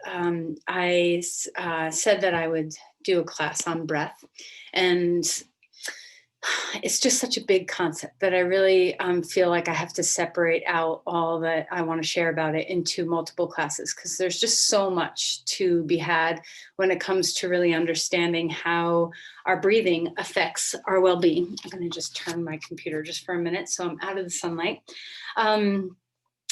I said that I would do a class on breath, and it's just such a big concept that I really feel like I have to separate out all that I want to share about it into multiple classes, because there's just so much to be had when it comes to really understanding how our breathing affects our well-being. I'm going to just turn my computer just for a minute so I'm out of the sunlight. Um,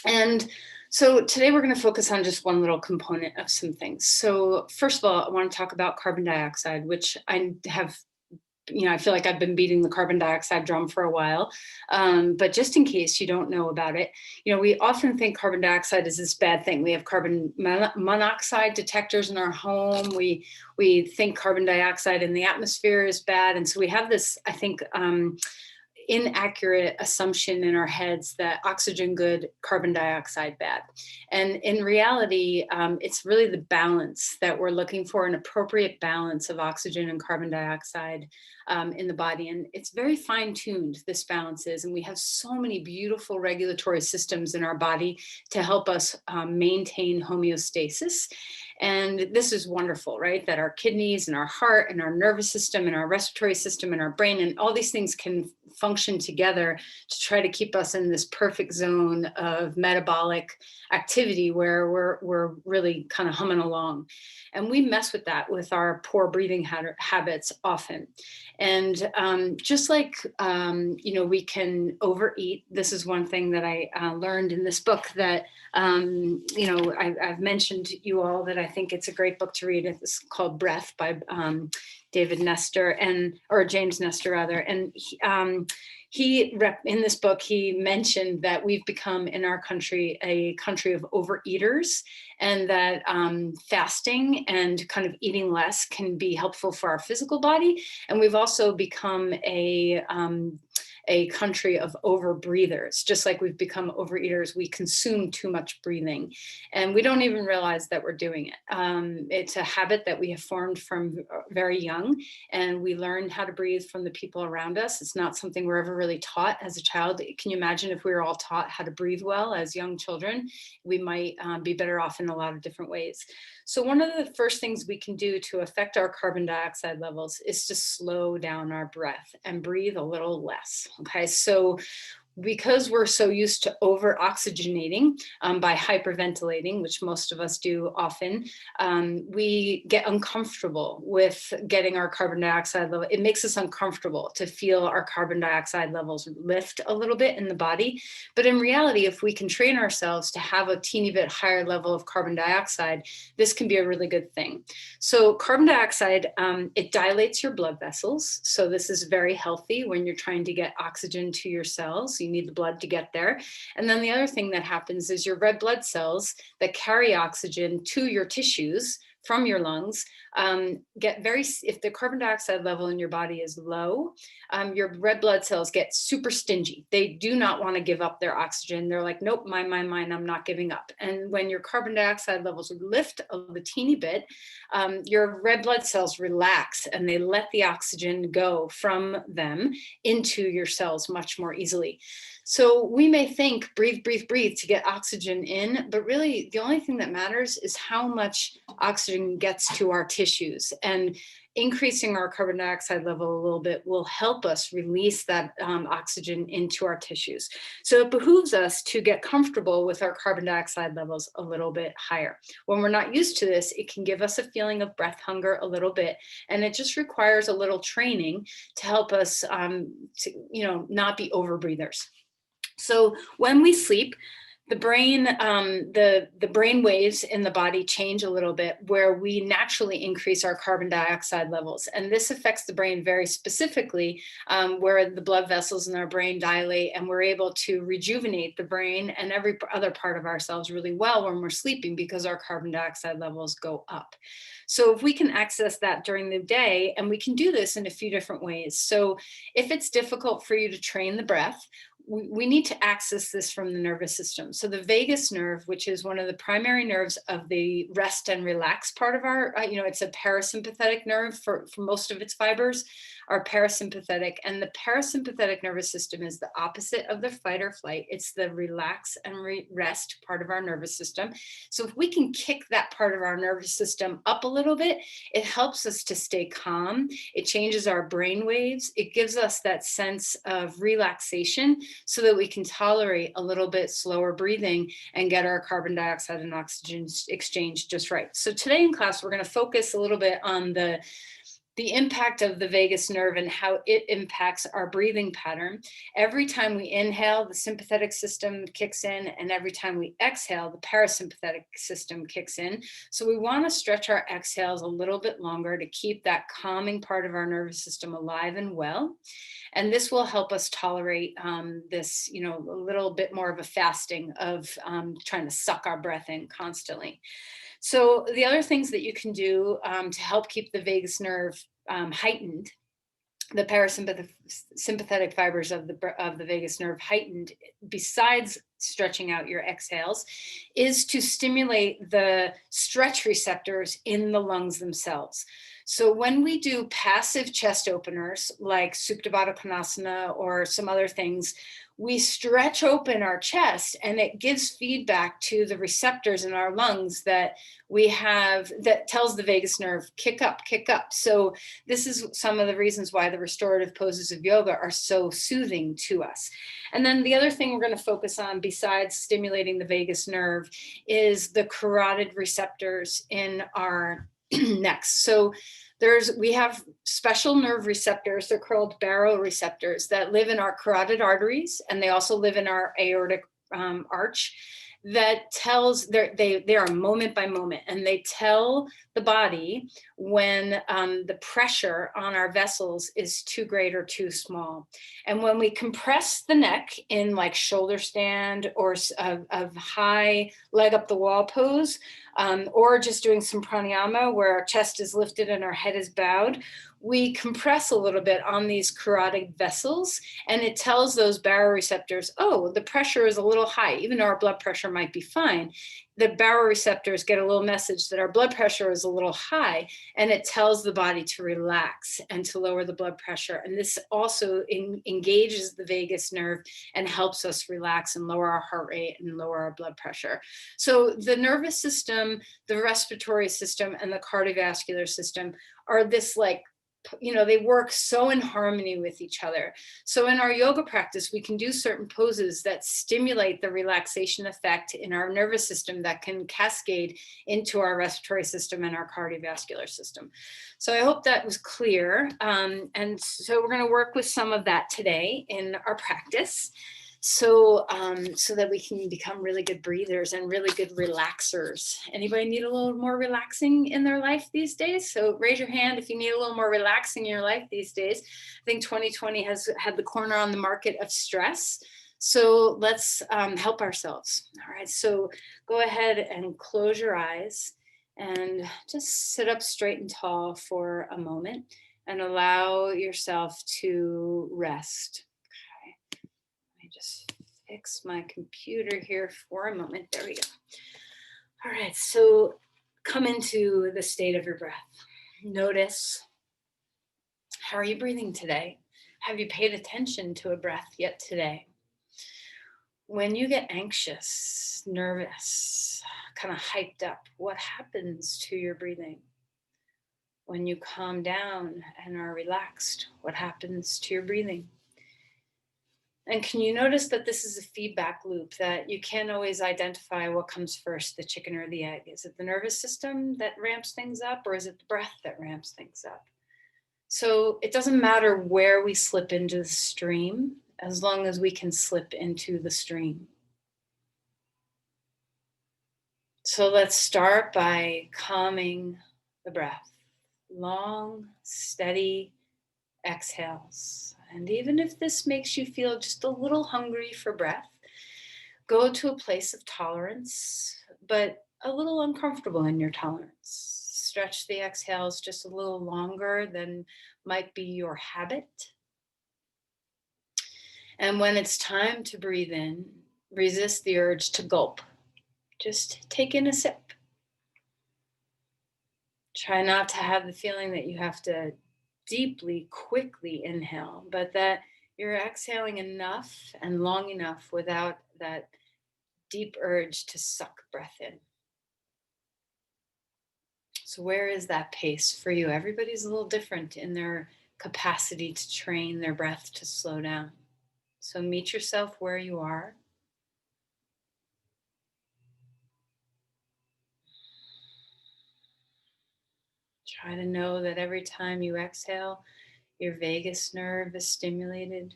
and so today we're going to focus on just one little component of some things. So first of all, I want to talk about carbon dioxide, which I have, I feel like I've been beating the carbon dioxide drum for a while. But just in case you don't know about it, we often think carbon dioxide is this bad thing. We have carbon monoxide detectors in our home. We think carbon dioxide in the atmosphere is bad. And so we have this, I think, inaccurate assumption in our heads that oxygen good, carbon dioxide bad. And in reality, it's really the balance that we're looking for, an appropriate balance of oxygen and carbon dioxide in the body. And it's very fine tuned, this balance is. And we have so many beautiful regulatory systems in our body to help us maintain homeostasis. And this is wonderful, right? That our kidneys and our heart and our nervous system and our respiratory system and our brain and all these things can function together to try to keep us in this perfect zone of metabolic activity where we're really kind of humming along. And we mess with that with our poor breathing habits often. And just like, we can overeat. This is one thing that I learned in this book that, I've mentioned to you all that I think it's a great book to read. It's called Breath by David Nestor or James Nestor rather. And in this book, he mentioned that we've become in our country a country of overeaters, and that fasting and kind of eating less can be helpful for our physical body. And we've also become a country of overbreathers. Just like we've become overeaters, we consume too much breathing, and we don't even realize that we're doing it. It's a habit that we have formed from very young, and we learn how to breathe from the people around us. It's not something we're ever really taught as a child. Can you imagine if we were all taught how to breathe well as young children? We might be better off in a lot of different ways. So one of the first things we can do to affect our carbon dioxide levels is to slow down our breath and breathe a little less. Okay, so because we're so used to over oxygenating by hyperventilating, which most of us do often, we get uncomfortable with getting our carbon dioxide level. It makes us uncomfortable to feel our carbon dioxide levels lift a little bit in the body. But in reality, if we can train ourselves to have a teeny bit higher level of carbon dioxide, this can be a really good thing. So carbon dioxide, it dilates your blood vessels. So this is very healthy when you're trying to get oxygen to your cells. You need the blood to get there. And then the other thing that happens is your red blood cells that carry oxygen to your tissues from your lungs if the carbon dioxide level in your body is low, your red blood cells get super stingy. They do not want to give up their oxygen. They're like, nope, mine, I'm not giving up. And when your carbon dioxide levels lift a teeny bit, your red blood cells relax and they let the oxygen go from them into your cells much more easily. So we may think breathe, breathe, breathe to get oxygen in, but really the only thing that matters is how much oxygen gets to our tissues. And increasing our carbon dioxide level a little bit will help us release that oxygen into our tissues. So it behooves us to get comfortable with our carbon dioxide levels a little bit higher. When we're not used to this, it can give us a feeling of breath hunger a little bit, and it just requires a little training to help us not be overbreathers. So when we sleep, the brain, the brain waves in the body change a little bit, where we naturally increase our carbon dioxide levels. And this affects the brain very specifically, where the blood vessels in our brain dilate, and we're able to rejuvenate the brain and every other part of ourselves really well when we're sleeping, because our carbon dioxide levels go up. So if we can access that during the day, and we can do this in a few different ways. So if it's difficult for you to train the breath, we need to access this from the nervous system. So the vagus nerve, which is one of the primary nerves of the rest and relax part of our, it's a parasympathetic nerve for most of its fibers. our parasympathetic. And the parasympathetic nervous system is the opposite of the fight or flight. It's the relax and rest part of our nervous system. So if we can kick that part of our nervous system up a little bit, it helps us to stay calm. It changes our brain waves. It gives us that sense of relaxation so that we can tolerate a little bit slower breathing and get our carbon dioxide and oxygen exchange just right. So today in class, we're going to focus a little bit on the impact of the vagus nerve and how it impacts our breathing pattern. Every time we inhale, the sympathetic system kicks in, and every time we exhale, the parasympathetic system kicks in. So we want to stretch our exhales a little bit longer to keep that calming part of our nervous system alive and well. And this will help us tolerate this, a little bit more of a fasting of trying to suck our breath in constantly. So the other things that you can do to help keep the vagus nerve heightened, the parasympathetic fibers of the vagus nerve heightened, besides stretching out your exhales, is to stimulate the stretch receptors in the lungs themselves. So when we do passive chest openers like Supta Baddha Konasana or some other things, we stretch open our chest and it gives feedback to the receptors in our lungs that we have, that tells the vagus nerve, kick up, kick up. So this is some of the reasons why the restorative poses of yoga are so soothing to us. And then the other thing we're going to focus on besides stimulating the vagus nerve is the carotid receptors in our necks. So we have special nerve receptors. They're called baroreceptors that live in our carotid arteries, and they also live in our aortic arch. That tells, they are moment by moment, and they tell the body when the pressure on our vessels is too great or too small. And when we compress the neck in like shoulder stand or a high leg up the wall pose, or just doing some pranayama where our chest is lifted and our head is bowed, we compress a little bit on these carotid vessels, and it tells those baroreceptors, oh, the pressure is a little high, even though our blood pressure might be fine. The baroreceptors get a little message that our blood pressure is a little high, and it tells the body to relax and to lower the blood pressure. And this also engages the vagus nerve and helps us relax and lower our heart rate and lower our blood pressure. So the nervous system, the respiratory system, and the cardiovascular system are this like, they work so in harmony with each other. So in our yoga practice, we can do certain poses that stimulate the relaxation effect in our nervous system that can cascade into our respiratory system and our cardiovascular system. So I hope that was clear. And so we're going to work with some of that today in our practice. So that we can become really good breathers and really good relaxers. Anybody need a little more relaxing in their life these days? So raise your hand if you need a little more relaxing in your life these days. I think 2020 has had the corner on the market of stress. So let's help ourselves. All right, so go ahead and close your eyes and just sit up straight and tall for a moment and allow yourself to rest. Just fix my computer here for a moment. There we go. All right, so come into the state of your breath. Notice, how are you breathing today? Have you paid attention to a breath yet today? When you get anxious, nervous, kind of hyped up, what happens to your breathing? When you calm down and are relaxed, what happens to your breathing? And can you notice that this is a feedback loop, that you can't always identify what comes first, the chicken or the egg? Is it the nervous system that ramps things up, or is it the breath that ramps things up? So it doesn't matter where we slip into the stream, as long as we can slip into the stream. So let's start by calming the breath. Long, steady exhales. And even if this makes you feel just a little hungry for breath, go to a place of tolerance, but a little uncomfortable in your tolerance. Stretch the exhales just a little longer than might be your habit. And when it's time to breathe in, resist the urge to gulp. Just take in a sip. Try not to have the feeling that you have to deeply, quickly inhale, but that you're exhaling enough and long enough without that deep urge to suck breath in. So, where is that pace for you? Everybody's a little different in their capacity to train their breath to slow down. So, meet yourself where you are. Try to know that every time you exhale, your vagus nerve is stimulated.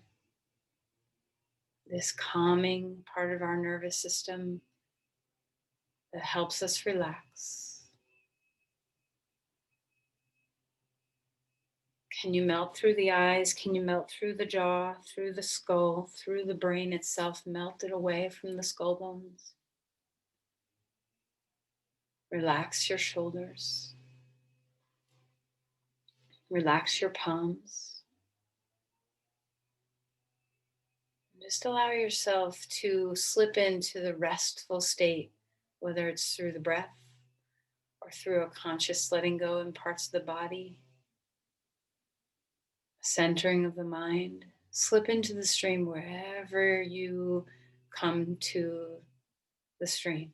This calming part of our nervous system that helps us relax. Can you melt through the eyes? Can you melt through the jaw, through the skull, through the brain itself? Melt it away from the skull bones. Relax your shoulders. Relax your palms. Just allow yourself to slip into the restful state, whether it's through the breath or through a conscious letting go in parts of the body, centering of the mind. Slip into the stream wherever you come to the stream.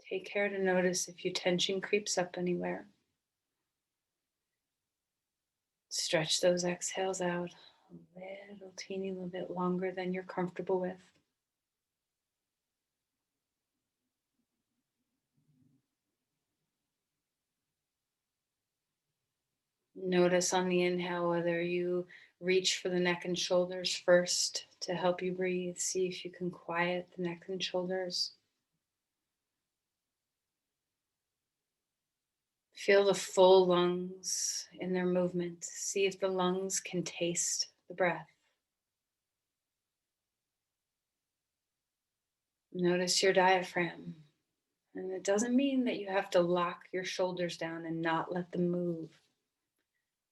Take care to notice if your tension creeps up anywhere. Stretch those exhales out a little teeny little bit longer than you're comfortable with. Notice on the inhale whether you reach for the neck and shoulders first to help you breathe. See if you can quiet the neck and shoulders. Feel the full lungs in their movement. See if the lungs can taste the breath. Notice your diaphragm. And it doesn't mean that you have to lock your shoulders down and not let them move.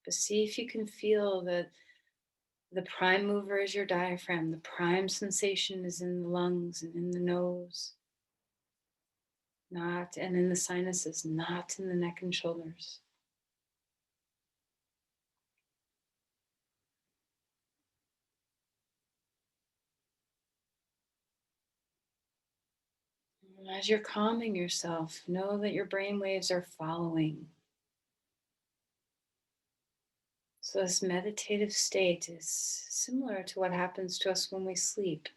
But see if you can feel that the prime mover is your diaphragm. The prime sensation is in the lungs and in the nose, and in the sinuses, not in the neck and shoulders. And as you're calming yourself, know that your brain waves are following. So this meditative state is similar to what happens to us when we sleep.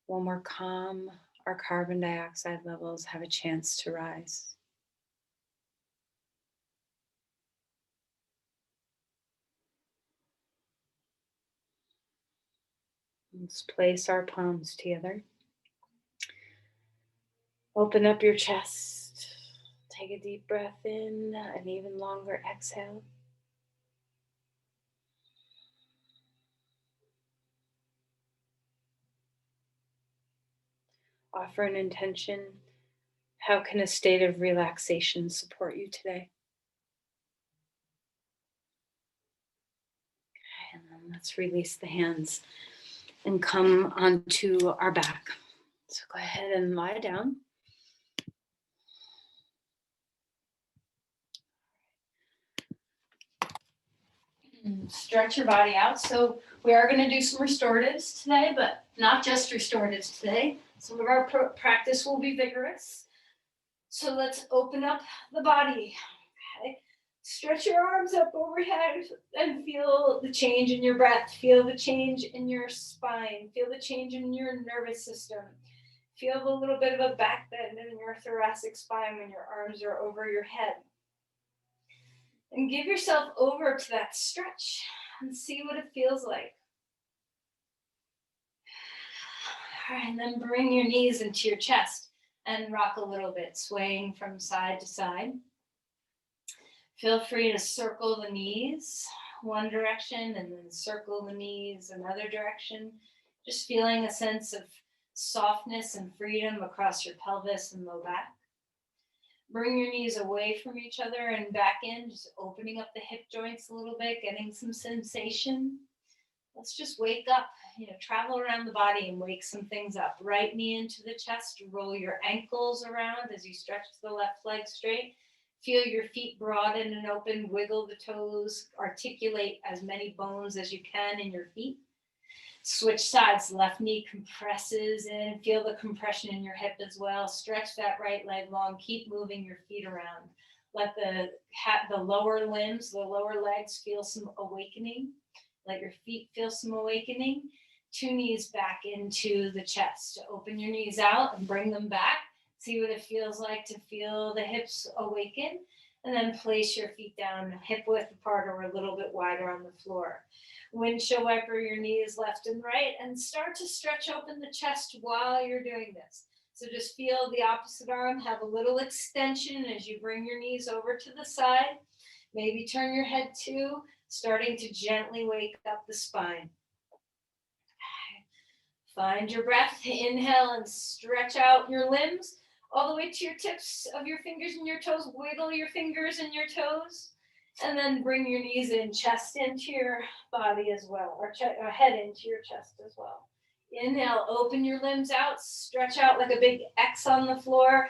When we're calm, our carbon dioxide levels have a chance to rise. Let's place our palms together. Open up your chest. Take a deep breath in, an even longer exhale. Offer an intention. How can a state of relaxation support you today? Okay, and then let's release the hands and come onto our back. So go ahead and lie down. And stretch your body out. So we are going to do some restoratives today, but not just restoratives today. Some of our practice will be vigorous. So let's open up the body. Okay. Stretch your arms up overhead and feel the change in your breath. Feel the change in your spine. Feel the change in your nervous system. Feel a little bit of a back bend in your thoracic spine when your arms are over your head. And give yourself over to that stretch and see what it feels like. All right, and then bring your knees into your chest and rock a little bit, swaying from side to side. Feel free to circle the knees one direction and then circle the knees another direction. Just feeling a sense of softness and freedom across your pelvis and low back. Bring your knees away from each other and back in, just opening up the hip joints a little bit, getting some sensation. Let's just wake up, travel around the body and wake some things up. Right knee into the chest, roll your ankles around as you stretch the left leg straight. Feel your feet broaden and open, wiggle the toes, articulate as many bones as you can in your feet. Switch sides, left knee compresses in, feel the compression in your hip as well. Stretch that right leg long, keep moving your feet around. Let the lower limbs, the lower legs feel some awakening. Let your feet feel some awakening. 2 knees back into the chest. Open your knees out and bring them back. See what it feels like to feel the hips awaken. And then place your feet down hip width apart or a little bit wider on the floor. Windshield wiper your knees left and right and start to stretch open the chest while you're doing this. So just feel the opposite arm have a little extension as you bring your knees over to the side. Maybe turn your head too, starting to gently wake up the spine. Find your breath. Inhale and stretch out your limbs all the way to your tips of your fingers and your toes. Wiggle your fingers and your toes. And then bring your knees in, chest into your body as well, or head into your chest as well. Inhale, open your limbs out, stretch out like a big X on the floor.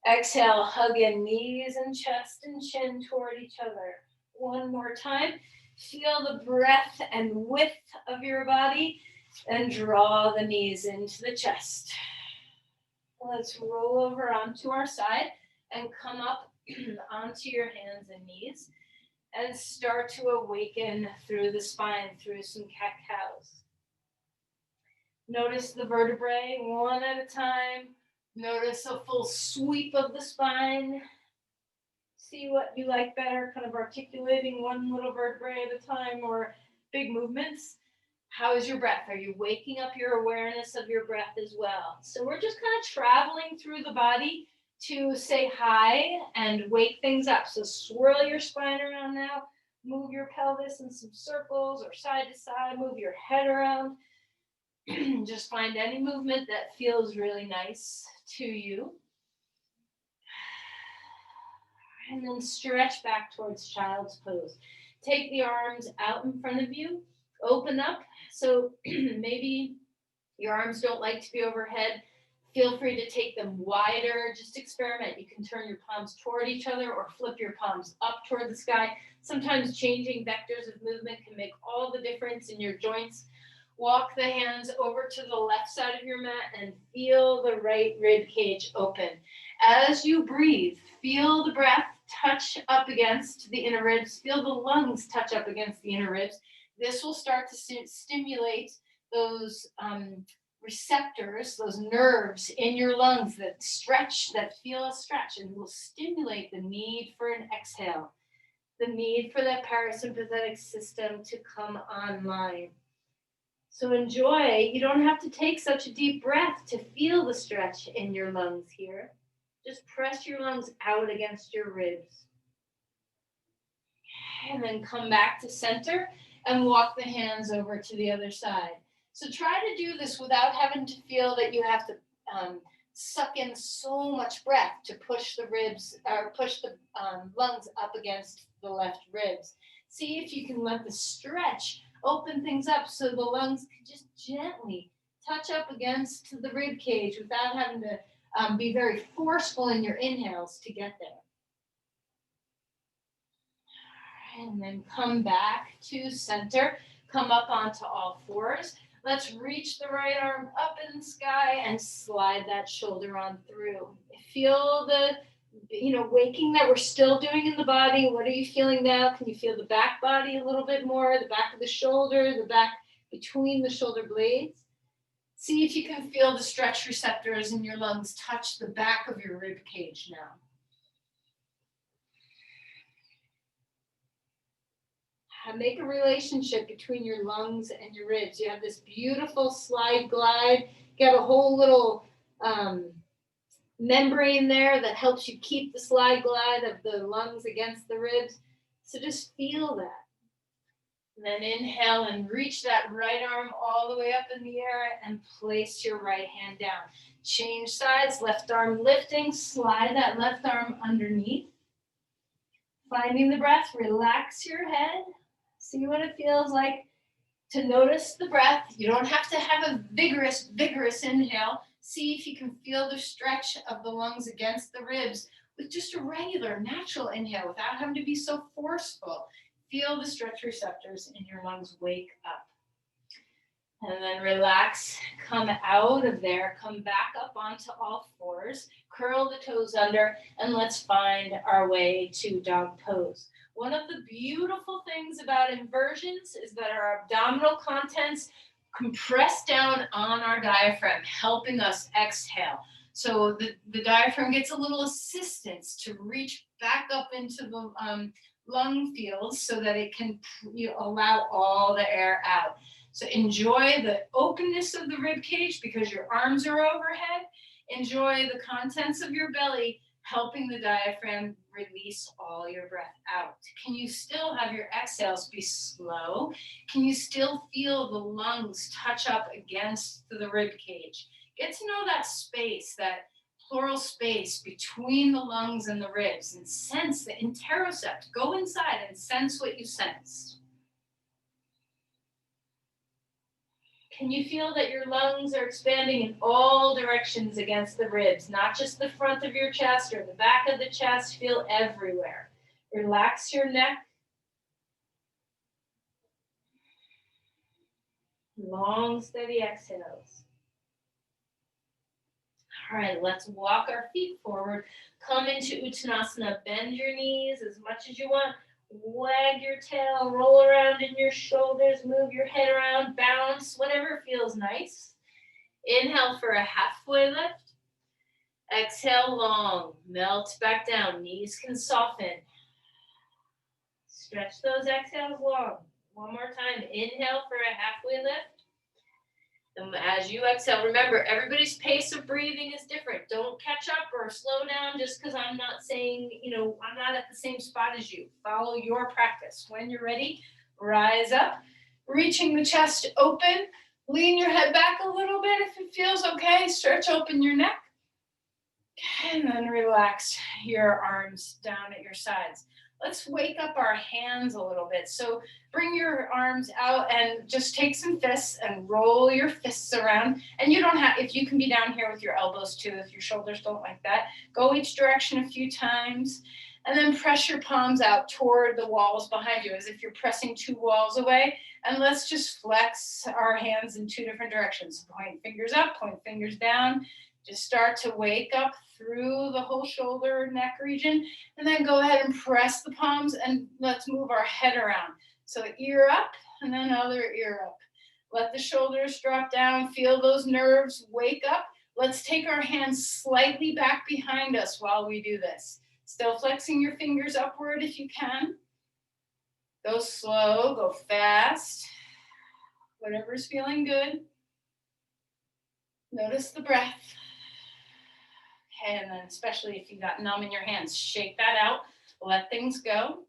Exhale, hug in knees and chest and chin toward each other. One more time. Feel the breadth and width of your body and draw the knees into the chest. Let's roll over onto our side and come up onto your hands and knees and start to awaken through the spine, through some cat-cows. Notice the vertebrae one at a time. Notice a full sweep of the spine. See what you like better, kind of articulating one little vertebrae at a time or big movements. How is your breath? Are you waking up your awareness of your breath as well? So we're just kind of traveling through the body to say hi and wake things up. So swirl your spine around now. Move your pelvis in some circles or side to side. Move your head around. Just find any movement that feels really nice to you. And then stretch back towards child's pose. Take the arms out in front of you. Open up. So maybe your arms don't like to be overhead. Feel free to take them wider. Just experiment. You can turn your palms toward each other or flip your palms up toward the sky. Sometimes changing vectors of movement can make all the difference in your joints. Walk the hands over to the left side of your mat and feel the right rib cage open. As you breathe, feel the breath touch up against the inner ribs. Feel the lungs touch up against the inner ribs. This will start to stimulate those receptors, those nerves in your lungs that stretch, that feel a stretch, and will stimulate the need for an exhale, the need for that parasympathetic system to come online. So enjoy. You don't have to take such a deep breath to feel the stretch in your lungs here. Just press your lungs out against your ribs. And then come back to center and walk the hands over to the other side. So try to do this without having to feel that you have to suck in so much breath to push the ribs or push the lungs up against the left ribs. See if you can let the stretch open things up so the lungs can just gently touch up against the rib cage without having to be very forceful in your inhales to get there. And then come back to center. Come up onto all fours. Let's reach the right arm up in the sky and slide that shoulder on through. Feel the waking that we're still doing in the body. What are you feeling now? Can you feel the back body a little bit more? The back of the shoulder, the back between the shoulder blades. See if you can feel the stretch receptors in your lungs touch the back of your rib cage now. Make a relationship between your lungs and your ribs. You have this beautiful slide glide. You got a whole little membrane there that helps you keep the slide glide of the lungs against the ribs. So just feel that. And then inhale and reach that right arm all the way up in the air and place your right hand down. Change sides, left arm lifting, slide that left arm underneath. Finding the breath, relax your head. See what it feels like to notice the breath. You don't have to have a vigorous inhale. See if you can feel the stretch of the lungs against the ribs with just a regular, natural inhale without having to be so forceful. Feel the stretch receptors in your lungs wake up. And then relax, come out of there, come back up onto all fours, curl the toes under, and let's find our way to dog pose. One of the beautiful things about inversions is that our abdominal contents compress down on our diaphragm, helping us exhale. So the diaphragm gets a little assistance to reach back up into the lung fields so that it can allow all the air out. So enjoy the openness of the rib cage because your arms are overhead. Enjoy the contents of your belly, helping the diaphragm release all your breath out. Can you still have your exhales be slow? Can you still feel the lungs touch up against the rib cage? Get to know that space, that pleural space between the lungs and the ribs, and sense the interocept. Go inside and sense what you sense. Can you feel that your lungs are expanding in all directions against the ribs, not just the front of your chest or the back of the chest? Feel everywhere. Relax your neck. Long, steady exhales. All right, let's walk our feet forward. Come into Uttanasana. Bend your knees as much as you want. Wag your tail, roll around in your shoulders, move your head around, bounce, whatever feels nice. Inhale for a halfway lift. Exhale long, melt back down, knees can soften. Stretch those exhales long. One more time, inhale for a halfway lift. And as you exhale, remember, everybody's pace of breathing is different. Don't catch up or slow down just because I'm not saying, I'm not at the same spot as you. Follow your practice. When you're ready, rise up, reaching the chest open. Lean your head back a little bit if it feels okay. Stretch open your neck. And then relax your arms down at your sides. Let's wake up our hands a little bit. So bring your arms out and just take some fists and roll your fists around. And you don't have, if you can be down here with your elbows too, if your shoulders don't like that, go each direction a few times. And then press your palms out toward the walls behind you as if you're pressing two walls away. And let's just flex our hands in two different directions. Point fingers up, point fingers down. Just start to wake up through the whole shoulder, neck region, and then go ahead and press the palms and let's move our head around. So ear up and then other ear up. Let the shoulders drop down, feel those nerves wake up. Let's take our hands slightly back behind us while we do this. Still flexing your fingers upward if you can. Go slow, go fast, whatever's feeling good. Notice the breath. And then especially if you got numb in your hands, shake that out, let things go.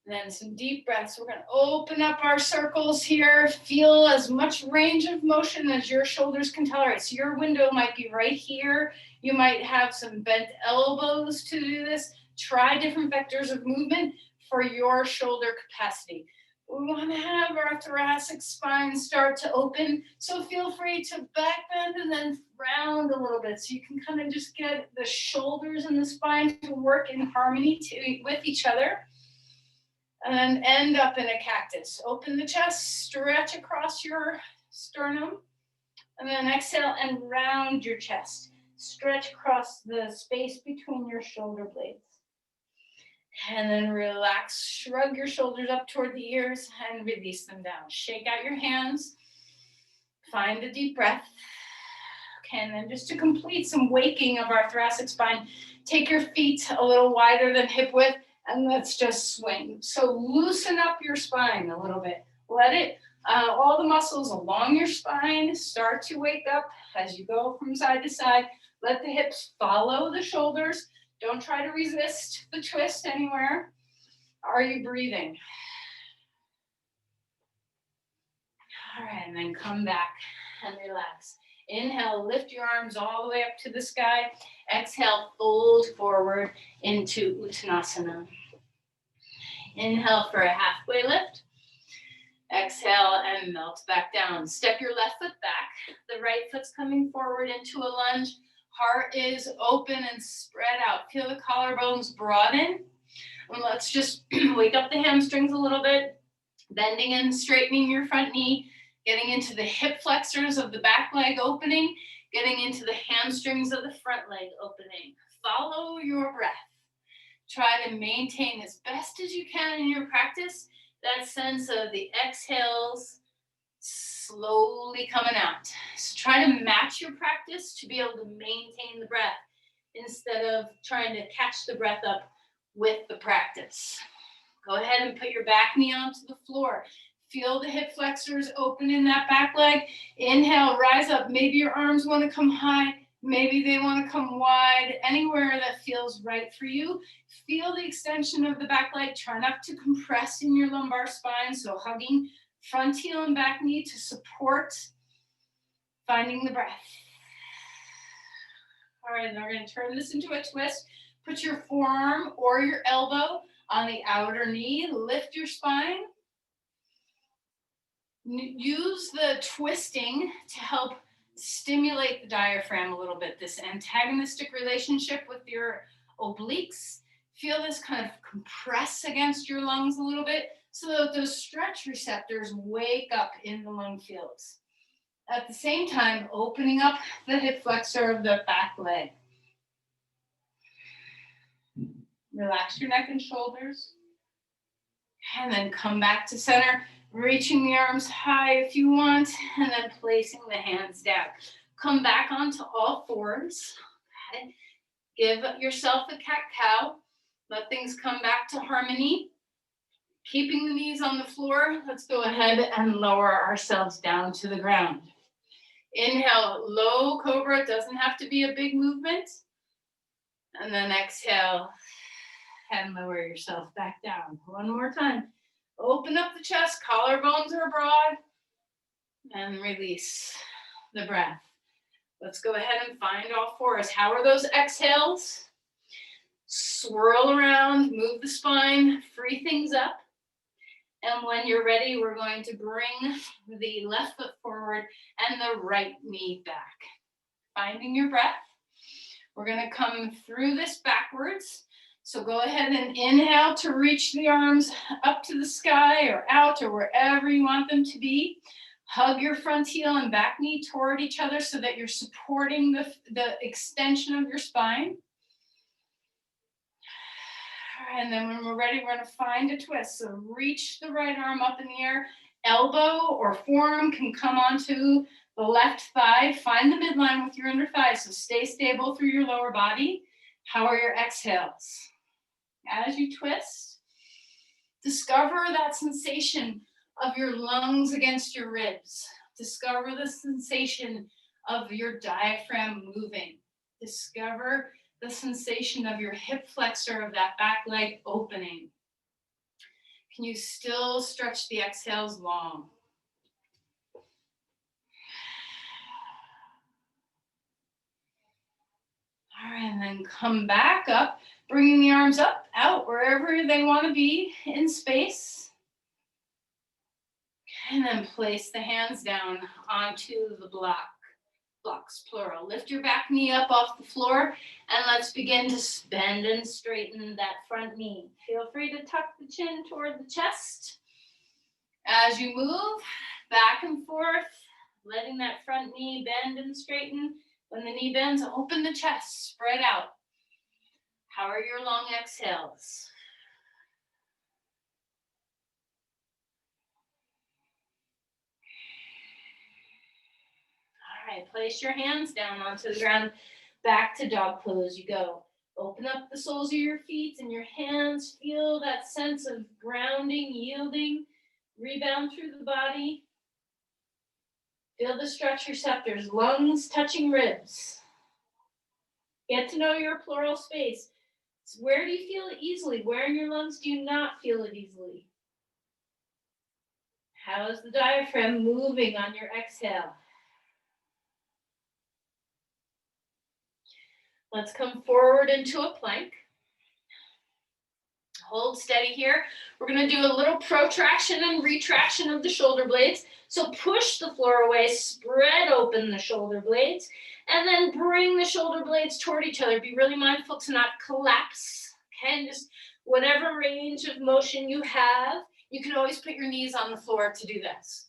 And then some deep breaths. We're going to open up our circles here. Feel as much range of motion as your shoulders can tolerate. So your window might be right here. You might have some bent elbows to do this. Try different vectors of movement for your shoulder capacity. We want to have our thoracic spine start to open. So feel free to back bend and then round a little bit. So you can kind of just get the shoulders and the spine to work in harmony with each other. And then end up in a cactus. Open the chest, stretch across your sternum. And then exhale and round your chest. Stretch across the space between your shoulder blades. And then relax, shrug your shoulders up toward the ears and release them down. Shake out your hands, find a deep breath. Okay, and then just to complete some waking of our thoracic spine, take your feet a little wider than hip width and let's just swing. So loosen up your spine a little bit. Let it, all the muscles along your spine start to wake up as you go from side to side. Let the hips follow the shoulders. Don't try to resist the twist anywhere. Are you breathing? All right, and then come back and relax. Inhale, lift your arms all the way up to the sky. Exhale, fold forward into Uttanasana. Inhale for a halfway lift. Exhale and melt back down. Step your left foot back. The right foot's coming forward into a lunge. Heart is open and spread out. Feel the collarbones broaden. And let's just wake up the hamstrings a little bit. Bending and straightening your front knee. Getting into the hip flexors of the back leg opening. Getting into the hamstrings of the front leg opening. Follow your breath. Try to maintain as best as you can in your practice that sense of the exhales slowly coming out. So try to match your practice to be able to maintain the breath instead of trying to catch the breath up with the practice. Go ahead and put your back knee onto the floor. Feel the hip flexors open in that back leg. Inhale, rise up. Maybe your arms want to come high. Maybe they want to come wide. Anywhere that feels right for you. Feel the extension of the back leg. Try not to compress in your lumbar spine. So hugging front heel and back knee to support finding the breath. All right, and we're going to turn this into a twist. Put your forearm or your elbow on the outer knee. Lift your spine. Use the twisting to help stimulate the diaphragm a little bit. This antagonistic relationship with your obliques. Feel this kind of compress against your lungs a little bit so that those stretch receptors wake up in the lung fields. At the same time, opening up the hip flexor of the back leg. Relax your neck and shoulders. And then come back to center, reaching the arms high if you want, and then placing the hands down. Come back onto all fours. Okay. Give yourself a cat-cow. Let things come back to harmony. Keeping the knees on the floor, let's go ahead and lower ourselves down to the ground. Inhale, low cobra. It doesn't have to be a big movement. And then exhale and lower yourself back down. One more time. Open up the chest, collarbones are broad, and release the breath. Let's go ahead and find all fours. How are those exhales? Swirl around, move the spine, free things up. And when you're ready, we're going to bring the left foot forward and the right knee back. Finding your breath. We're going to come through this backwards. So go ahead and inhale to reach the arms up to the sky or out or wherever you want them to be. Hug your front heel and back knee toward each other so that you're supporting the extension of your spine. And then when we're ready, we're going to find a twist. So reach the right arm up in the air. Elbow or forearm can come onto the left thigh. Find the midline with your inner thigh. So stay stable through your lower body. How are your exhales? As you twist, discover that sensation of your lungs against your ribs. Discover the sensation of your diaphragm moving. Discover the sensation of your hip flexor of that back leg opening. Can you still stretch the exhales long? All right, and then come back up, bringing the arms up, out, wherever they want to be in space. And then place the hands down onto the blocks, plural. Lift your back knee up off the floor, and let's begin to bend and straighten that front knee. Feel free to tuck the chin toward the chest. As you move back and forth, letting that front knee bend and straighten. When the knee bends, open the chest, spread out. How are your long exhales? All right, place your hands down onto the ground. Back to dog pose you go. Open up the soles of your feet and your hands. Feel that sense of grounding, yielding, rebound through the body. Feel the stretch receptors, lungs touching ribs. Get to know your pleural space. So where do you feel it easily? Where in your lungs do you not feel it easily? How is the diaphragm moving on your exhale? Let's come forward into a plank. Hold steady here. We're going to do a little protraction and retraction of the shoulder blades. So push the floor away, spread open the shoulder blades, and then bring the shoulder blades toward each other. Be really mindful to not collapse. Okay, and just whatever range of motion you have, you can always put your knees on the floor to do this.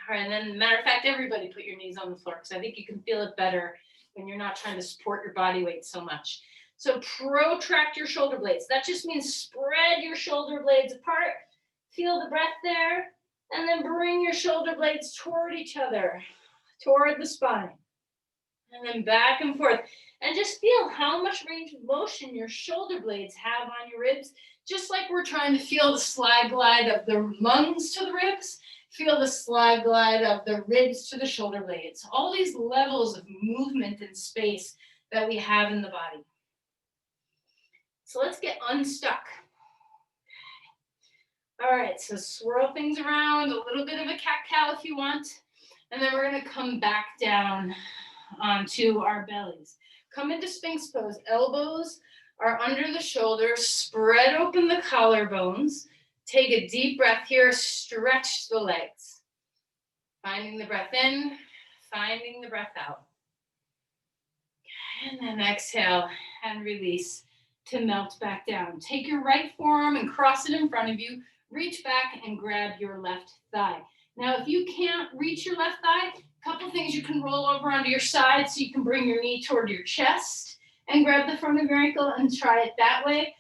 All right, and then matter of fact, everybody put your knees on the floor because I think you can feel it better when you're not trying to support your body weight so much. So protract your shoulder blades. That just means spread your shoulder blades apart. Feel the breath there. And then bring your shoulder blades toward each other, toward the spine. And then back and forth. And just feel how much range of motion your shoulder blades have on your ribs. Just like we're trying to feel the slide glide of the lungs to the ribs, feel the slide glide of the ribs to the shoulder blades. All these levels of movement and space that we have in the body. So let's get unstuck. All right, so swirl things around, a little bit of a cat-cow if you want. And then we're gonna come back down onto our bellies. Come into Sphinx pose. Elbows are under the shoulders. Spread open the collarbones. Take a deep breath here. Stretch the legs. Finding the breath in, finding the breath out. And then exhale and release to melt back down. Take your right forearm and cross it in front of you. Reach back and grab your left thigh. Now, if you can't reach your left thigh, a couple things you can roll over onto your side so you can bring your knee toward your chest and grab the front of your ankle and try it that way.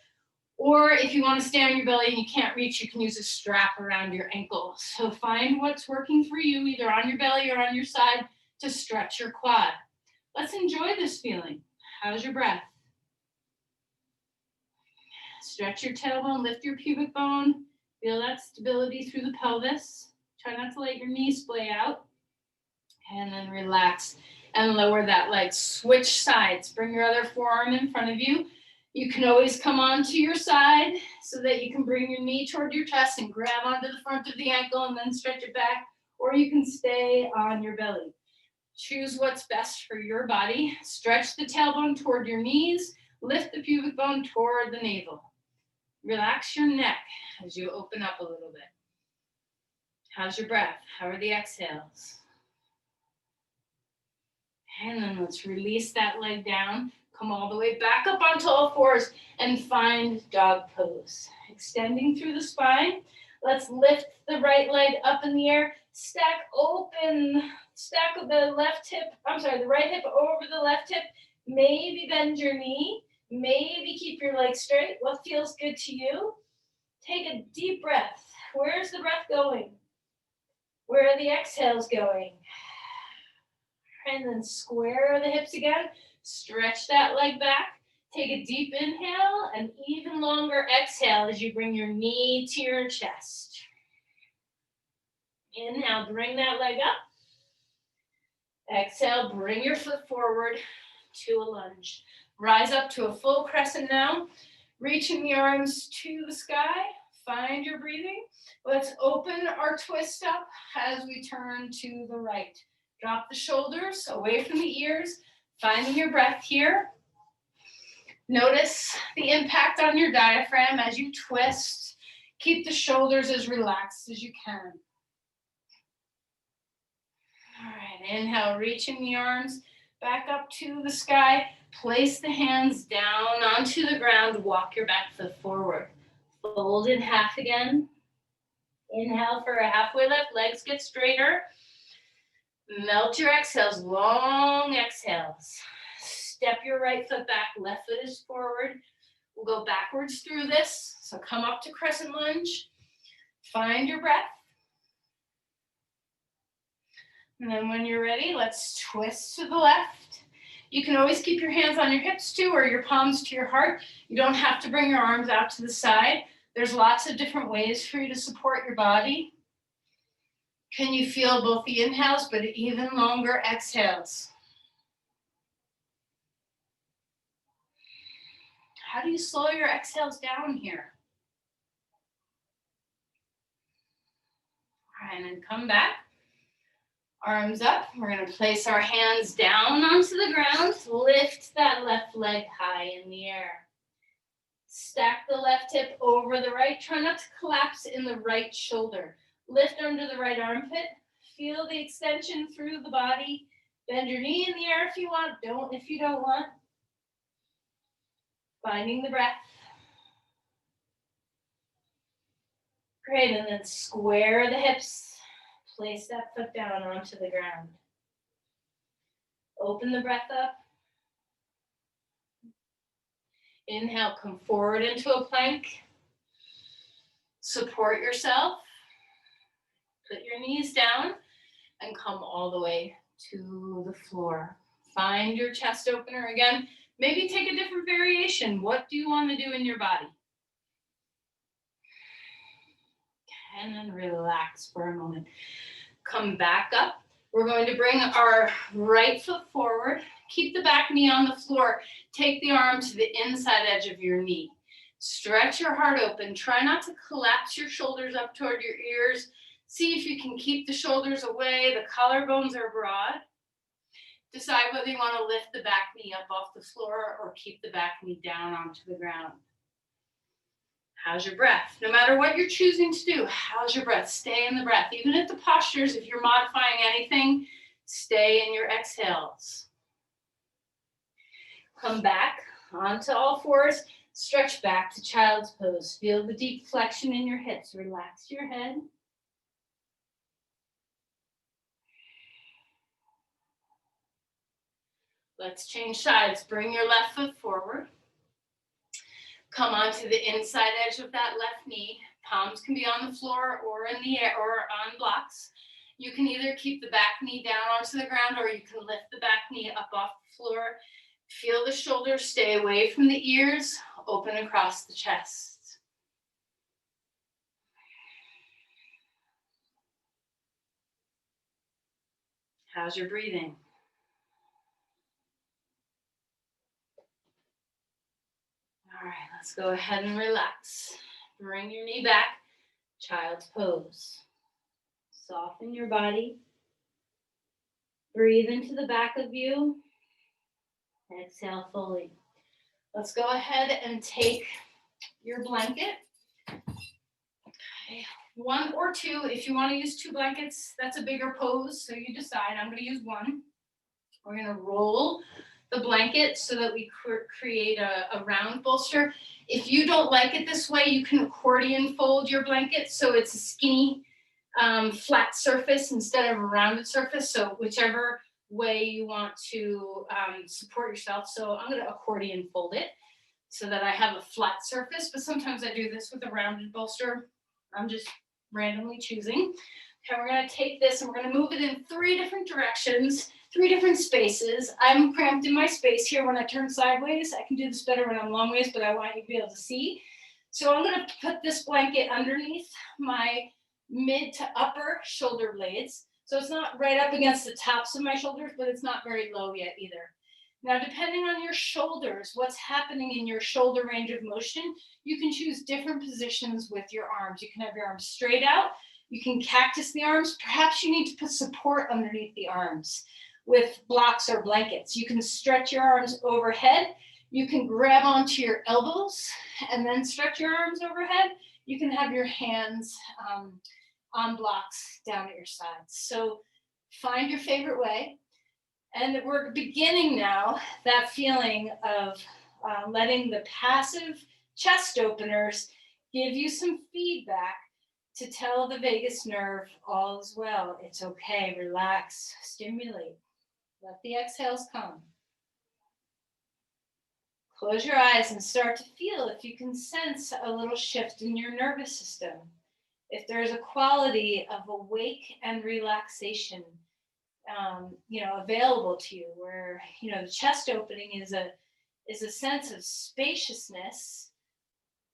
Or if you want to stay on your belly and you can't reach, you can use a strap around your ankle. So find what's working for you, either on your belly or on your side, to stretch your quad. Let's enjoy this feeling. How's your breath? Stretch your tailbone, lift your pubic bone. Feel that stability through the pelvis. Try not to let your knees splay out. And then relax and lower that leg. Switch sides. Bring your other forearm in front of you. You can always come onto your side so that you can bring your knee toward your chest and grab onto the front of the ankle and then stretch it back. Or you can stay on your belly. Choose what's best for your body. Stretch the tailbone toward your knees. Lift the pubic bone toward the navel. Relax your neck as you open up a little bit. How's your breath? How are the exhales? And then let's release that leg down. Come all the way back up onto all fours and find dog pose. Extending through the spine. Let's lift the right leg up in the air. Stack open. Stack the the right hip over the left hip. Maybe bend your knee. Maybe keep your legs straight. What feels good to you? Take a deep breath. Where's the breath going? Where are the exhales going? And then square the hips again. Stretch that leg back. Take a deep inhale and even longer exhale as you bring your knee to your chest. Inhale, bring that leg up. Exhale, bring your foot forward to a lunge. Rise up to a full crescent now. Reaching the arms to the sky. Find your breathing. Let's open our twist up as we turn to the right. Drop the shoulders away from the ears. Finding your breath here. Notice the impact on your diaphragm as you twist. Keep the shoulders as relaxed as you can. All right, inhale, reaching the arms back up to the sky. Place the hands down onto the ground. Walk your back foot forward. Fold in half again. Inhale for a halfway lift. Legs get straighter. Melt your exhales, long exhales. Step your right foot back, left foot is forward. We'll go backwards through this. So come up to crescent lunge. Find your breath. And then when you're ready, let's twist to the left. You can always keep your hands on your hips too, or your palms to your heart. You don't have to bring your arms out to the side. There's lots of different ways for you to support your body. Can you feel both the inhales, but even longer exhales? How do you slow your exhales down here? All right, and then come back. Arms up. We're going to place our hands down onto the ground. Lift that left leg high in the air. Stack the left hip over the right. Try not to collapse in the right shoulder. Lift under the right armpit. Feel the extension through the body. Bend your knee in the air if you want. Don't if you don't want. Finding the breath. Great, and then square the hips. Place that foot down onto the ground. Open the breath up. Inhale, come forward into a plank. Support yourself. Put your knees down and come all the way to the floor. Find your chest opener again. Maybe take a different variation. What do you want to do in your body? And then relax for a moment. Come back up. We're going to bring our right foot forward. Keep the back knee on the floor. Take the arm to the inside edge of your knee. Stretch your heart open. Try not to collapse your shoulders up toward your ears. See if you can keep the shoulders away. The collarbones are broad. Decide whether you want to lift the back knee up off the floor or keep the back knee down onto the ground. How's your breath? No matter what you're choosing to do, how's your breath? Stay in the breath. Even at the postures, if you're modifying anything, stay in your exhales. Come back onto all fours. Stretch back to child's pose. Feel the deep flexion in your hips. Relax your head. Let's change sides. Bring your left foot forward. Come onto the inside edge of that left knee. Palms can be on the floor or in the air or on blocks. You can either keep the back knee down onto the ground or you can lift the back knee up off the floor. Feel the shoulders stay away from the ears, open across the chest. How's your breathing? All right, let's go ahead and relax. Bring your knee back, child's pose. Soften your body. Breathe into the back of you. Exhale fully. Let's go ahead and take your blanket. Okay. One or two. If you want to use 2 blankets, that's a bigger pose, so you decide. I'm going to use one. We're going to roll the blanket so that we create a round bolster. If you don't like it this way, you can accordion fold your blanket so it's a skinny, flat surface instead of a rounded surface. So whichever way you want to support yourself. So I'm going to accordion fold it so that I have a flat surface, but sometimes I do this with a rounded bolster. I'm just randomly choosing. Okay, we're going to take this and we're going to move it in 3 different directions, 3 different spaces. I'm cramped in my space here. When I turn sideways, I can do this better when I'm long ways, but I want you to be able to see. So I'm going to put this blanket underneath my mid to upper shoulder blades. So it's not right up against the tops of my shoulders, but it's not very low yet either. Now, depending on your shoulders, what's happening in your shoulder range of motion, you can choose different positions with your arms. You can have your arms straight out. You can cactus the arms. Perhaps you need to put support underneath the arms with blocks or blankets. You can stretch your arms overhead. You can grab onto your elbows and then stretch your arms overhead. You can have your hands on blocks down at your sides. So find your favorite way. And we're beginning now that feeling of letting the passive chest openers give you some feedback to tell the vagus nerve all is well. It's okay. Relax, stimulate. Let the exhales come. Close your eyes and start to feel if you can sense a little shift in your nervous system. If there's a quality of awake and relaxation, available to you, where the chest opening is a sense of spaciousness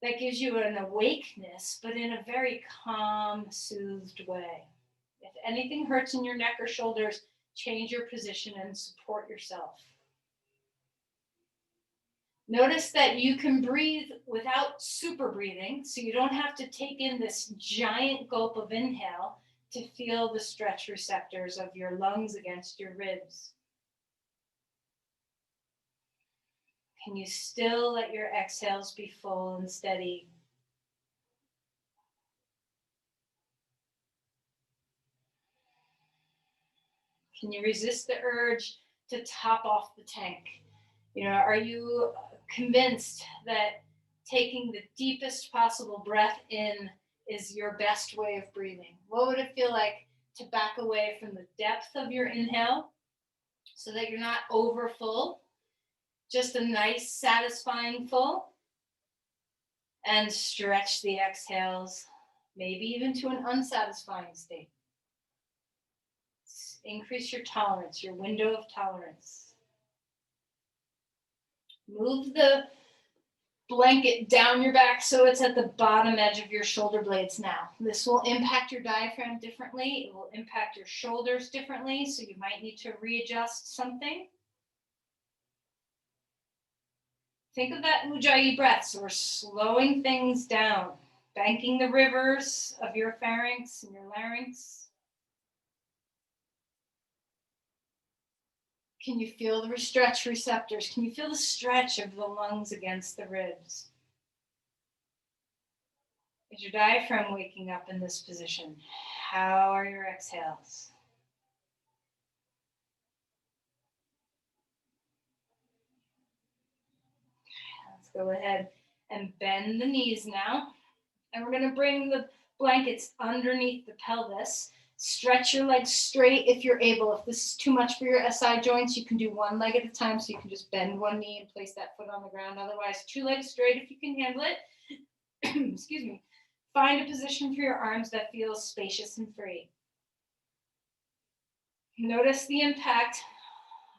that gives you an awakeness, but in a very calm, soothed way. If anything hurts in your neck or shoulders, change your position and support yourself. Notice that you can breathe without super breathing, so you don't have to take in this giant gulp of inhale to feel the stretch receptors of your lungs against your ribs. Can you still let your exhales be full and steady? Can you resist the urge to top off the tank? You know, are you convinced that taking the deepest possible breath in is your best way of breathing? What would it feel like to back away from the depth of your inhale so that you're not over full, just a nice satisfying full, and stretch the exhales, maybe even to an unsatisfying state. Increase your tolerance, your window of tolerance. Move the blanket down your back so it's at the bottom edge of your shoulder blades now. This will impact your diaphragm differently. It will impact your shoulders differently, so you might need to readjust something. Think of that Ujjayi breath. So we're slowing things down, banking the rivers of your pharynx and your larynx. Can you feel the stretch receptors? Can you feel the stretch of the lungs against the ribs? Is your diaphragm waking up in this position? How are your exhales? Let's go ahead and bend the knees now. And we're going to bring the blankets underneath the pelvis. Stretch your legs straight if you're able. If this is too much for your SI joints, you can do one leg at a time. So you can just bend one knee and place that foot on the ground. Otherwise, two legs straight if you can handle it. Excuse me. Find a position for your arms that feels spacious and free. Notice the impact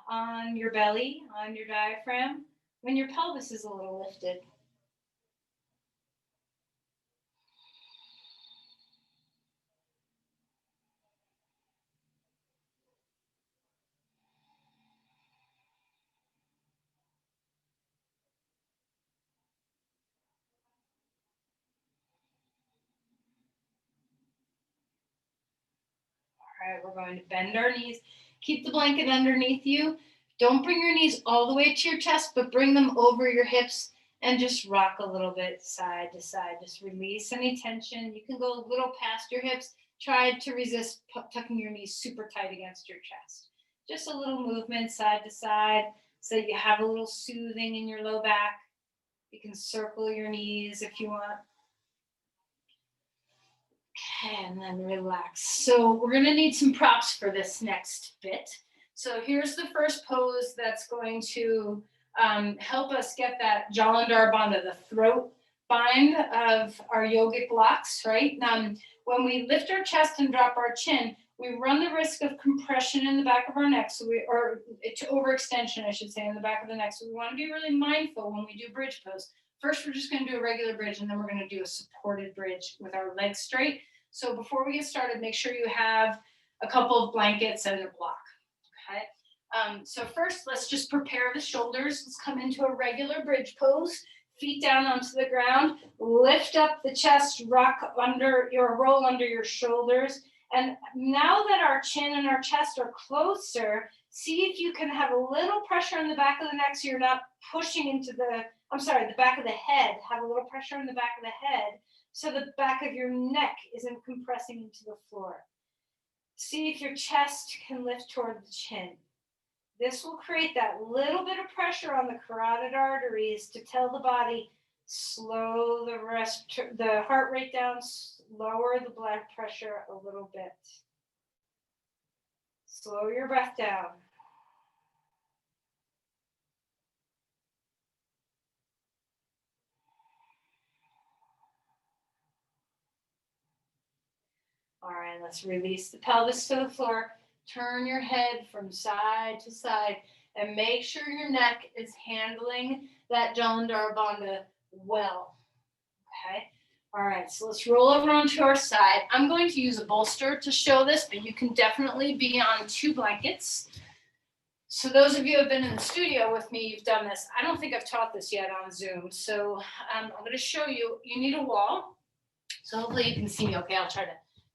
on your belly, on your diaphragm, when your pelvis is a little lifted. All right, we're going to bend our knees. Keep the blanket underneath you. Don't bring your knees all the way to your chest, but bring them over your hips and just rock a little bit side to side. Just release any tension. You can go a little past your hips. Try to resist tucking your knees super tight against your chest. Just a little movement side to side so that you have a little soothing in your low back. You can circle your knees if you want. Okay, and then relax. So we're going to need some props for this next bit. So here's the first pose that's going to help us get that Jalandhar Bandha, the throat bind of our yogic blocks, right? When we lift our chest and drop our chin, we run the risk of compression in the back of our neck, or to overextension, I should say, in the back of the neck. So we want to be really mindful when we do bridge pose. First, we're just going to do a regular bridge, and then we're going to do a supported bridge with our legs straight. So before we get started, make sure you have a couple of blankets and a block, okay? So first, let's just prepare the shoulders. Let's come into a regular bridge pose. Feet down onto the ground. Lift up the chest, roll under your shoulders. And now that our chin and our chest are closer, see if you can have a little pressure in the back of the neck so you're not pushing into the back of the head. Have a little pressure in the back of the head so the back of your neck isn't compressing into the floor. See if your chest can lift toward the chin. This will create that little bit of pressure on the carotid arteries to tell the body, slow the heart rate down, lower the blood pressure a little bit. Slow your breath down. All right, let's release the pelvis to the floor. Turn your head from side to side and make sure your neck is handling that Jalandhar Bandha well. Okay. All right, so let's roll over onto our side. I'm going to use a bolster to show this, but you can definitely be on two blankets. So those of you who have been in the studio with me, you've done this. I don't think I've taught this yet on Zoom. So I'm going to show you. You need a wall. So hopefully you can see me. Okay, I'll try to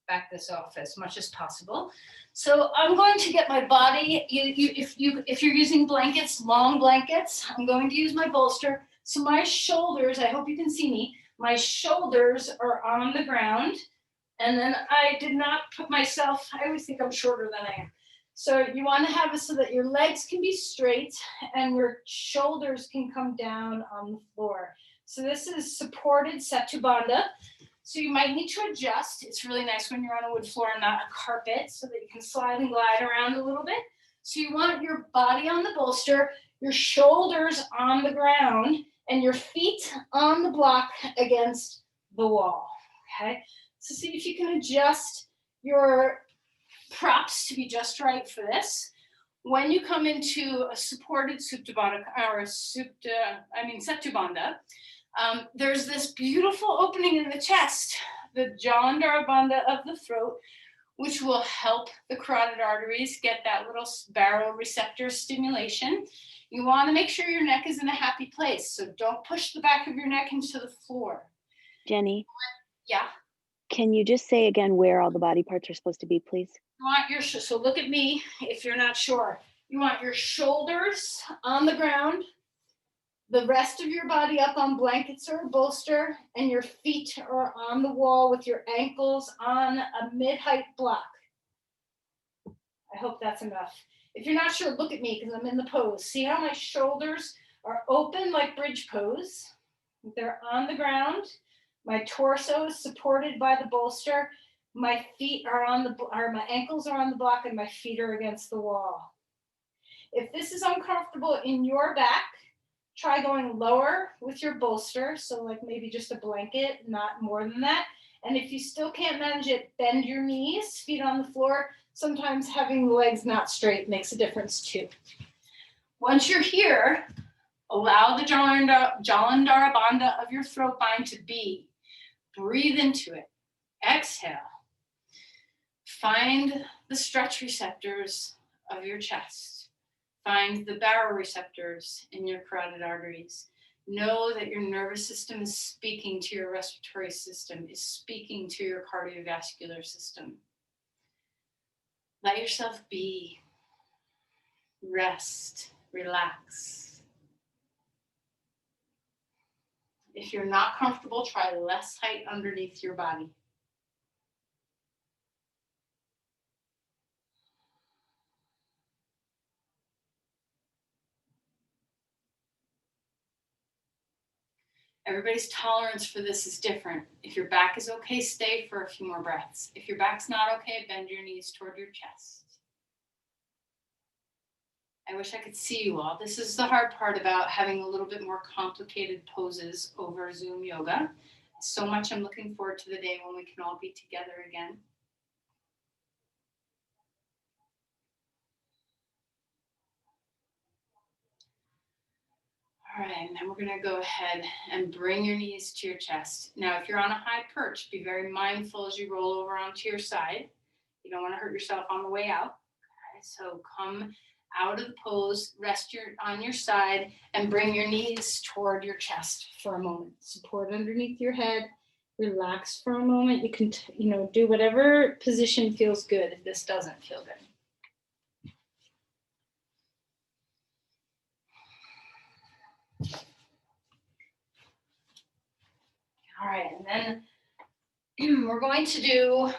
back this off as much as possible. So I'm going to get my body, if you're using blankets, long blankets, I'm going to use my bolster. So my shoulders, I hope you can see me, my shoulders are on the ground. And then I did not put myself, I always think I'm shorter than I am. So you want to have it so that your legs can be straight and your shoulders can come down on the floor. So this is supported Setu Bandha. So you might need to adjust. It's really nice when you're on a wood floor and not a carpet so that you can slide and glide around a little bit. So you want your body on the bolster, your shoulders on the ground, and your feet on the block against the wall, okay? So see if you can adjust your props to be just right for this. When you come into a supported Setu Bandha, there's this beautiful opening in the chest, the Jalandhara Bandha of the throat, which will help the carotid arteries get that little baroreceptor stimulation. You want to make sure your neck is in a happy place, so don't push the back of your neck into the floor. Jenny? Yeah? Can you just say again where all the body parts are supposed to be, please? You want your, so look at me if you're not sure. You want your shoulders on the ground, the rest of your body up on blankets or a bolster, and your feet are on the wall with your ankles on a mid-height block. I hope that's enough. If you're not sure, look at me because I'm in the pose. See how my shoulders are open like bridge pose? They're on the ground. My torso is supported by the bolster. My feet are on the, or my ankles are on the block and my feet are against the wall. If this is uncomfortable in your back, try going lower with your bolster. So like maybe just a blanket, not more than that. And if you still can't manage it, bend your knees, feet on the floor. Sometimes having the legs not straight makes a difference too. Once you're here, allow the Jalandhara Bandha of your throat bind to be. Breathe into it. Exhale. Find the stretch receptors of your chest. Find the baroreceptors in your carotid arteries. Know that your nervous system is speaking to your respiratory system, is speaking to your cardiovascular system. Let yourself be. Rest, relax. If you're not comfortable, try less height underneath your body. Everybody's tolerance for this is different. If your back is okay, stay for a few more breaths. If your back's not okay, bend your knees toward your chest. I wish I could see you all. This is the hard part about having a little bit more complicated poses over Zoom yoga. So much I'm looking forward to the day when we can all be together again. All right, and then we're gonna go ahead and bring your knees to your chest. Now, if you're on a high perch, be very mindful as you roll over onto your side. You don't wanna hurt yourself on the way out. Okay, so come out of the pose, rest on your side, and bring your knees toward your chest for a moment. Support underneath your head, relax for a moment. You can, do whatever position feels good if this doesn't feel good. All right, and then we're going to do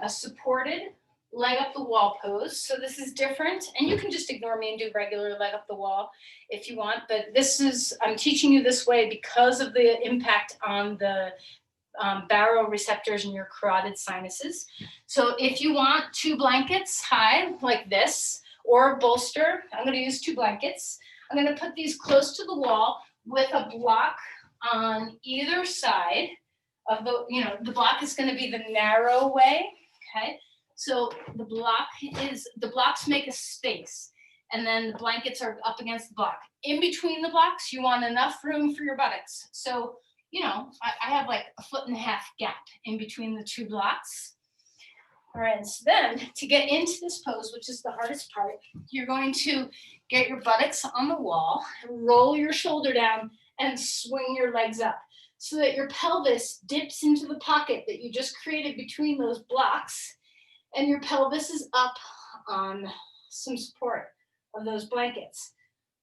a supported leg up the wall pose. So this is different, and you can just ignore me and do regular leg up the wall if you want, but I'm teaching you this way because of the impact on the baroreceptors in your carotid sinuses. So if you want 2 blankets high like this, or a bolster, I'm gonna use 2 blankets. I'm gonna put these close to the wall with a block on either side of the block is gonna be the narrow way, okay? So the blocks make a space, and then the blankets are up against the block. In between the blocks, you want enough room for your buttocks. So, I have like a 1.5 foot gap in between the 2 blocks. All right, so then to get into this pose, which is the hardest part, you're going to get your buttocks on the wall, roll your shoulder down, and swing your legs up. so that your pelvis dips into the pocket that you just created between those blocks, and your pelvis is up on some support of those blankets.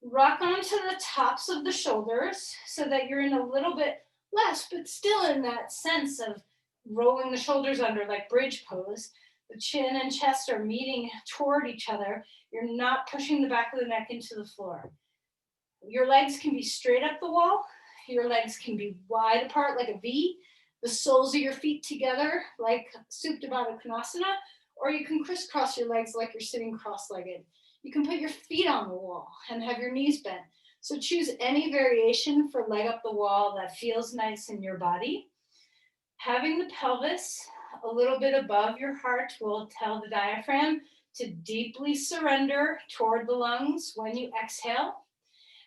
Rock onto the tops of the shoulders so that you're in a little bit less, but still in that sense of rolling the shoulders under, like bridge pose. The chin and chest are meeting toward each other. You're not pushing the back of the neck into the floor. Your legs can be straight up the wall. Your legs can be wide apart like a V. The soles of your feet together like Supta Baddha Konasana, or you can crisscross your legs like you're sitting cross-legged. You can put your feet on the wall and have your knees bent. So choose any variation for leg up the wall that feels nice in your body. Having the pelvis a little bit above your heart will tell the diaphragm to deeply surrender toward the lungs when you exhale.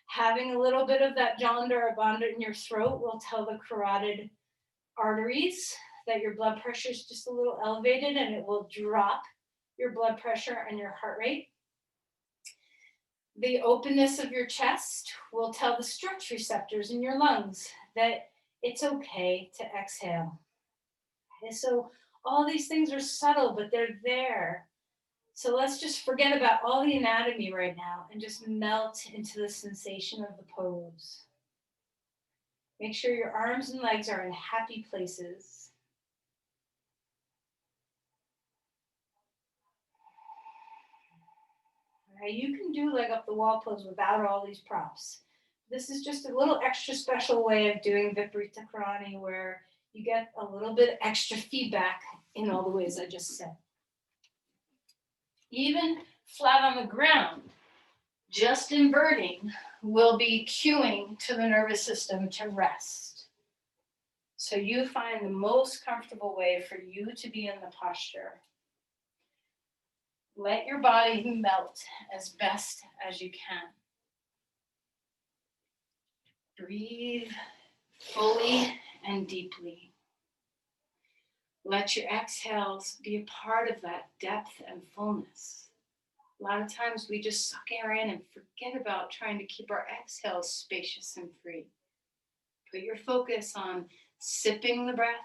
Having a little bit of that Janda or Bandha in your throat will tell the carotid arteries that your blood pressure is just a little elevated, and it will drop your blood pressure and your heart rate. The openness of your chest will tell the stretch receptors in your lungs that it's okay to exhale. And so all these things are subtle, but they're there. So let's just forget about all the anatomy right now and just melt into the sensation of the pose. Make sure your arms and legs are in happy places. All right, you can do leg up the wall pose without all these props. This is just a little extra special way of doing Viparita Karani where you get a little bit extra feedback in all the ways I just said. Even flat on the ground, just inverting will be cueing to the nervous system to rest. So you find the most comfortable way for you to be in the posture. Let your body melt as best as you can. Breathe fully and deeply. Let your exhales be a part of that depth and fullness. A lot of times we just suck air in and forget about trying to keep our exhales spacious and free. Put your focus on sipping the breath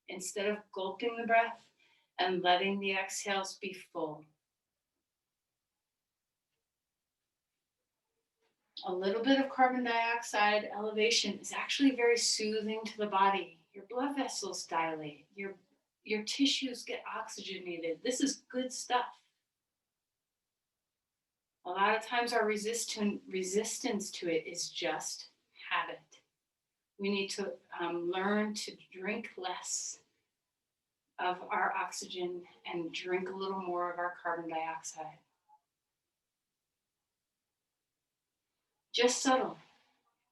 instead of gulping the breath and letting the exhales be full. A little bit of carbon dioxide elevation is actually very soothing to the body. Your blood vessels dilate, your tissues get oxygenated. This is good stuff. A lot of times our resistance to it is just habit. We need to learn to drink less of our oxygen and drink a little more of our carbon dioxide. Just subtle.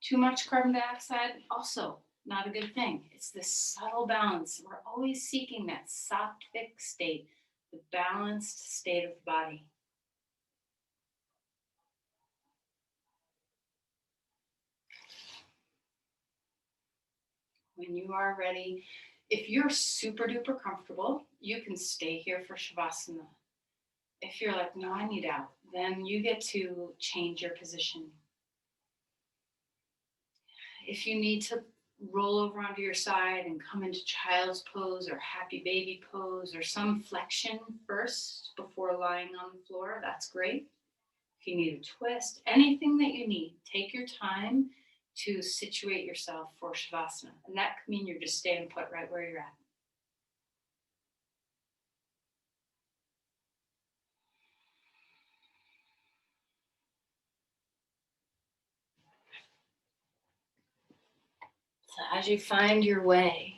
Too much carbon dioxide, also not a good thing. It's this subtle balance. We're always seeking that sattvic state, the balanced state of the body. When you are ready, if you're super duper comfortable, you can stay here for Shavasana. If you're like, no, I need out, then you get to change your position. If you need to roll over onto your side and come into child's pose or happy baby pose or some flexion first before lying on the floor, that's great. If you need a twist, anything that you need, take your time to situate yourself for Shavasana. And that could mean you're just staying put right where you're at. So as you find your way,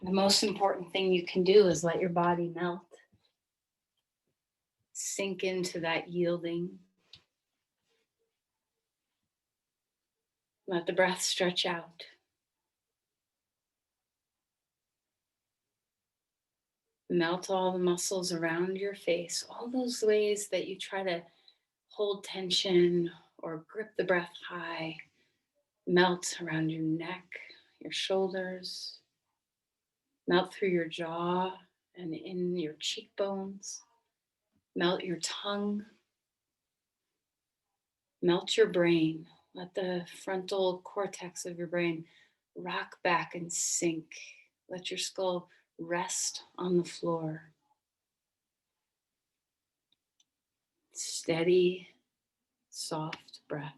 the most important thing you can do is let your body melt. Sink into that yielding. Let the breath stretch out. Melt all the muscles around your face, all those ways that you try to hold tension or grip the breath high. Melt around your neck, your shoulders. Melt through your jaw and in your cheekbones. Melt your tongue. Melt your brain. Let the frontal cortex of your brain rock back and sink. Let your skull rest on the floor. Steady, soft breath.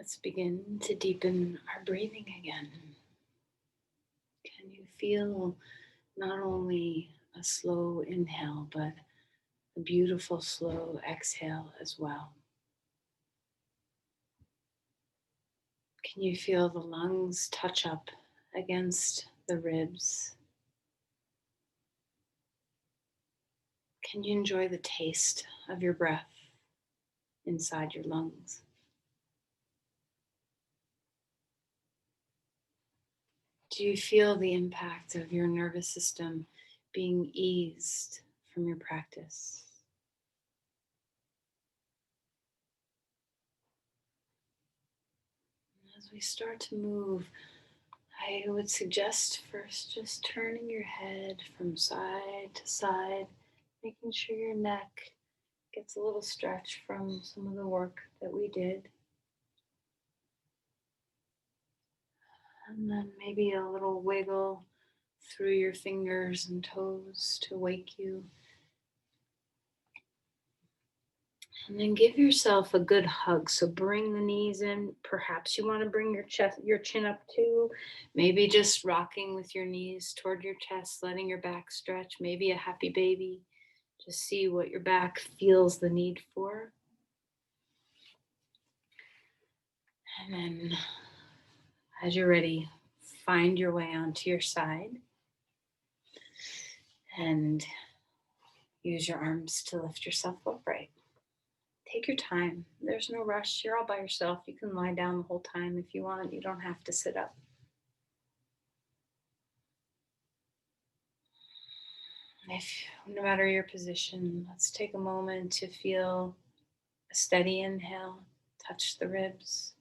Let's begin to deepen our breathing again. Can you feel not only a slow inhale, but a beautiful slow exhale as well? Can you feel the lungs touch up against the ribs? Can you enjoy the taste of your breath inside your lungs? Do you feel the impact of your nervous system being eased from your practice? As we start to move, I would suggest first just turning your head from side to side, making sure your neck gets a little stretch from some of the work that we did. And then maybe a little wiggle through your fingers and toes to wake you. And then give yourself a good hug. So bring the knees in. Perhaps you want to bring your chin up too. Maybe just rocking with your knees toward your chest, letting your back stretch. Maybe a happy baby. Just see what your back feels the need for. And then as you're ready, find your way onto your side. And use your arms to lift yourself upright. Take your time. There's no rush. You're all by yourself. You can lie down the whole time if you want. You don't have to sit up. No matter your position, let's take a moment to feel a steady inhale, touch the ribs.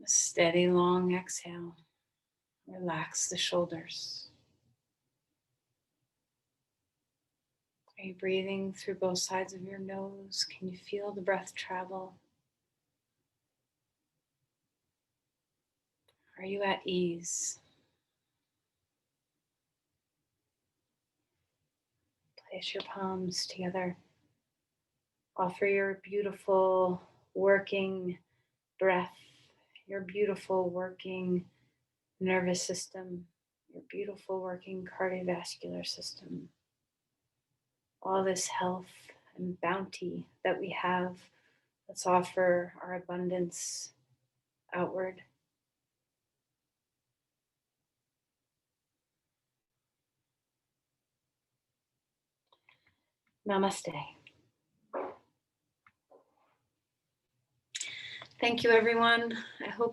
A steady long exhale, relax the shoulders. Are you breathing through both sides of your nose? Can you feel the breath travel? Are you at ease? Place your palms together. Offer your beautiful working breath, your beautiful working nervous system, your beautiful working cardiovascular system. All this health and bounty that we have, let's offer our abundance outward. Namaste. Thank you, everyone. I hope